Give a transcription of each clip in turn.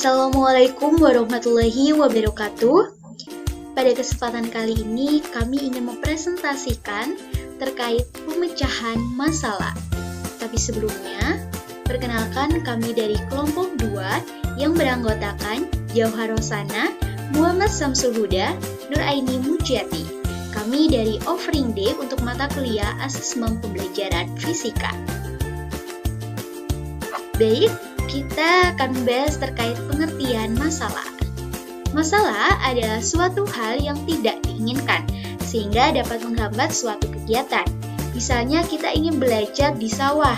Assalamualaikum warahmatullahi wabarakatuh. Pada kesempatan kali ini, kami ingin mempresentasikan terkait pemecahan masalah. Tapi sebelumnya, perkenalkan kami dari kelompok 2 yang beranggotakan Jauhar Rosana, Muhammad Samsul Huda, Nuraini Mujiati. Kami dari Offering Day untuk mata kuliah Asesmen Pembelajaran Fisika. Baik, kita akan membahas terkait pengertian masalah. Masalah adalah suatu hal yang tidak diinginkan, sehingga dapat menghambat suatu kegiatan. Misalnya kita ingin belajar di sawah,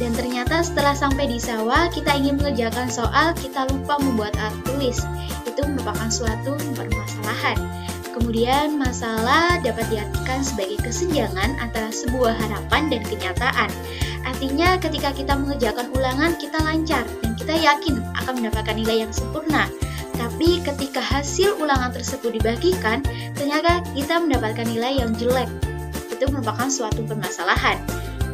dan ternyata setelah sampai di sawah, kita ingin mengerjakan soal, kita lupa membuat alat tulis. Itu merupakan suatu permasalahan. Kemudian masalah dapat diartikan sebagai kesenjangan antara sebuah harapan dan kenyataan. Artinya ketika kita mengerjakan ulangan kita lancar dan kita yakin akan mendapatkan nilai yang sempurna. Tapi ketika hasil ulangan tersebut dibagikan, ternyata kita mendapatkan nilai yang jelek. Itu merupakan suatu permasalahan.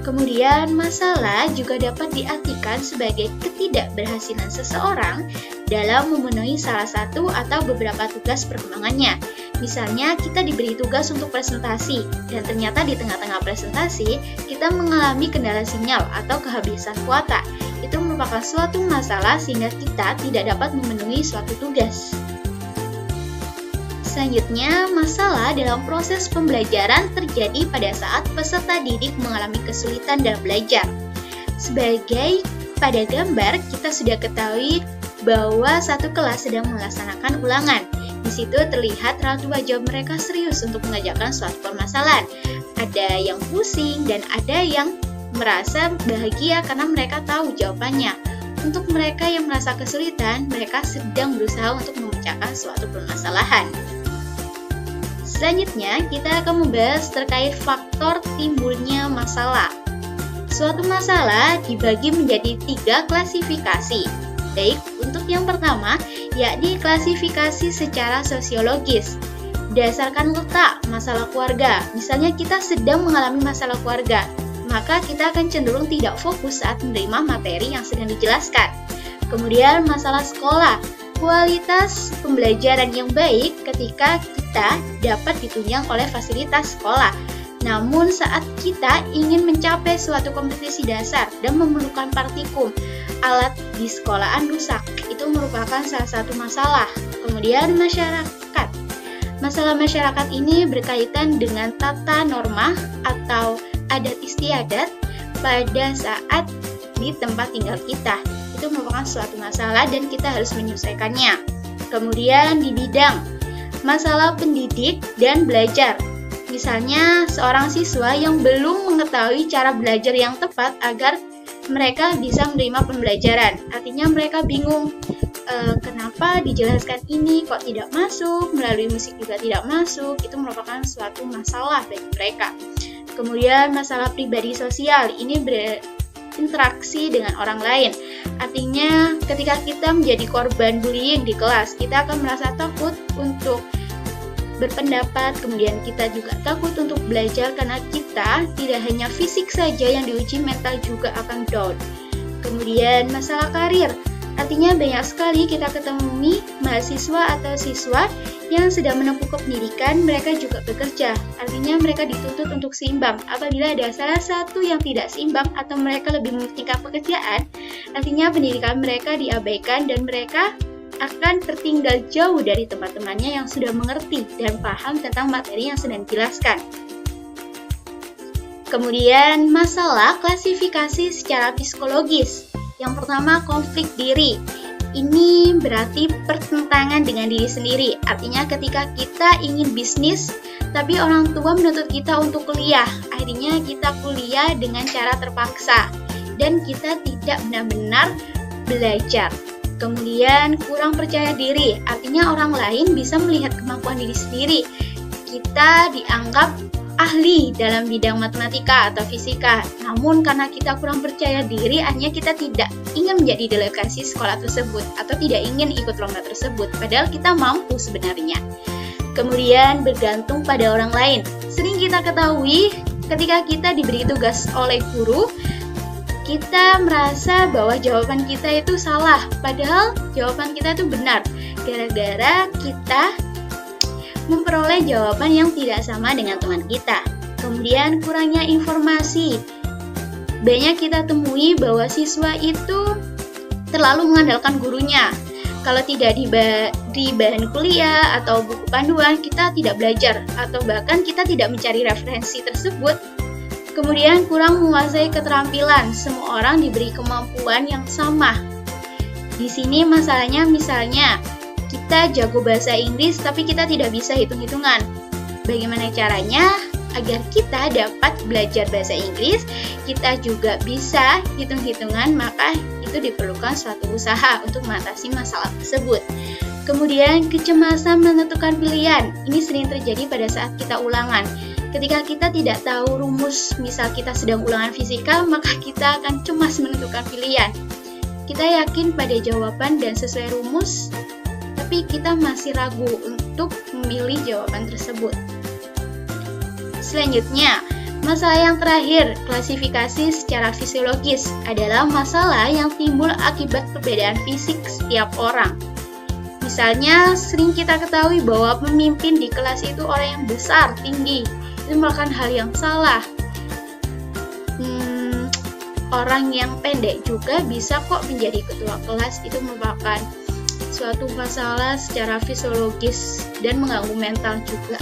Kemudian masalah juga dapat diartikan sebagai ketidakberhasilan seseorang dalam memenuhi salah satu atau beberapa tugas perkembangannya. Misalnya kita diberi tugas untuk presentasi dan ternyata di tengah-tengah presentasi kita mengalami kendala sinyal atau kehabisan kuota. Itu merupakan suatu masalah sehingga kita tidak dapat memenuhi suatu tugas. Selanjutnya, masalah dalam proses pembelajaran terjadi pada saat peserta didik mengalami kesulitan dalam belajar. Sebagai pada gambar, kita sudah ketahui bahwa satu kelas sedang melaksanakan ulangan. Di situ terlihat raut wajah mereka serius untuk mengerjakan suatu permasalahan. Ada yang pusing dan ada yang merasa bahagia karena mereka tahu jawabannya. Untuk mereka yang merasa kesulitan, mereka sedang berusaha untuk memecahkan suatu permasalahan. Selanjutnya, kita akan membahas terkait faktor timbulnya masalah. Suatu masalah dibagi menjadi 3 klasifikasi. Baik, untuk yang pertama, yakni klasifikasi secara sosiologis. Berdasarkan letak masalah keluarga, misalnya kita sedang mengalami masalah keluarga, maka kita akan cenderung tidak fokus saat menerima materi yang sedang dijelaskan. Kemudian masalah sekolah, kualitas pembelajaran yang baik ketika kita dapat ditunjang oleh fasilitas sekolah. Namun saat kita ingin mencapai suatu kompetisi dasar dan memerlukan partikum, alat di sekolahan rusak, itu merupakan salah satu masalah. Kemudian masyarakat. Masalah masyarakat ini berkaitan dengan tata norma atau adat istiadat pada saat di tempat tinggal kita. Itu merupakan suatu masalah dan kita harus menyelesaikannya. Kemudian di bidang masalah pendidik dan belajar. Misalnya seorang siswa yang belum mengetahui cara belajar yang tepat agar mereka bisa menerima pembelajaran. Artinya mereka bingung, kenapa dijelaskan ini kok tidak masuk, melalui musik juga tidak masuk. Itu merupakan suatu masalah bagi mereka. Kemudian masalah pribadi sosial, ini berinteraksi dengan orang lain. Artinya ketika kita menjadi korban bullying di kelas, kita akan merasa takut untuk berpendapat, kemudian kita juga takut untuk belajar karena kita tidak hanya fisik saja yang diuji, mental juga akan down. Kemudian masalah karir, artinya banyak sekali kita ketemu mahasiswa atau siswa yang sedang menempuh pendidikan, mereka juga bekerja, artinya mereka dituntut untuk seimbang. Apabila ada salah satu yang tidak seimbang atau mereka lebih mementingkan pekerjaan, artinya pendidikan mereka diabaikan dan mereka akan tertinggal jauh dari teman-temannya yang sudah mengerti dan paham tentang materi yang sedang dijelaskan. Kemudian masalah klasifikasi secara psikologis. Yang pertama, konflik diri. Ini berarti pertentangan dengan diri sendiri. Artinya ketika kita ingin bisnis, tapi orang tua menuntut kita untuk kuliah. Akhirnya kita kuliah dengan cara terpaksa dan kita tidak benar-benar belajar. Kemudian kurang percaya diri, artinya orang lain bisa melihat kemampuan diri sendiri. Kita dianggap ahli dalam bidang matematika atau fisika, namun karena kita kurang percaya diri, akhirnya kita tidak ingin menjadi delegasi sekolah tersebut atau tidak ingin ikut lomba tersebut, padahal kita mampu sebenarnya. Kemudian bergantung pada orang lain. Sering kita ketahui ketika kita diberi tugas oleh guru, kita merasa bahwa jawaban kita itu salah, padahal jawaban kita itu benar, gara-gara kita memperoleh jawaban yang tidak sama dengan teman kita. Kemudian kurangnya informasi. Banyak kita temui bahwa siswa itu terlalu mengandalkan gurunya. Kalau tidak di bahan kuliah atau buku panduan, kita tidak belajar, atau bahkan kita tidak mencari referensi tersebut. Kemudian kurang menguasai keterampilan, semua orang diberi kemampuan yang sama. Di sini masalahnya misalnya, kita jago bahasa Inggris tapi kita tidak bisa hitung-hitungan. Bagaimana caranya agar kita dapat belajar bahasa Inggris, kita juga bisa hitung-hitungan, maka itu diperlukan suatu usaha untuk mengatasi masalah tersebut. Kemudian kecemasan menentukan pilihan. Ini sering terjadi pada saat kita ulangan. Ketika kita tidak tahu rumus, misal kita sedang ulangan fisika, maka kita akan cemas menentukan pilihan. Kita yakin pada jawaban dan sesuai rumus, tapi kita masih ragu untuk memilih jawaban tersebut. Selanjutnya, masalah yang terakhir, klasifikasi secara fisiologis, adalah masalah yang timbul akibat perbedaan fisik setiap orang. Misalnya, sering kita ketahui bahwa pemimpin di kelas itu orang yang besar, tinggi, itu merupakan hal yang salah. Orang yang pendek juga bisa kok menjadi ketua kelas, itu merupakan suatu masalah secara fisiologis dan mengganggu mental juga.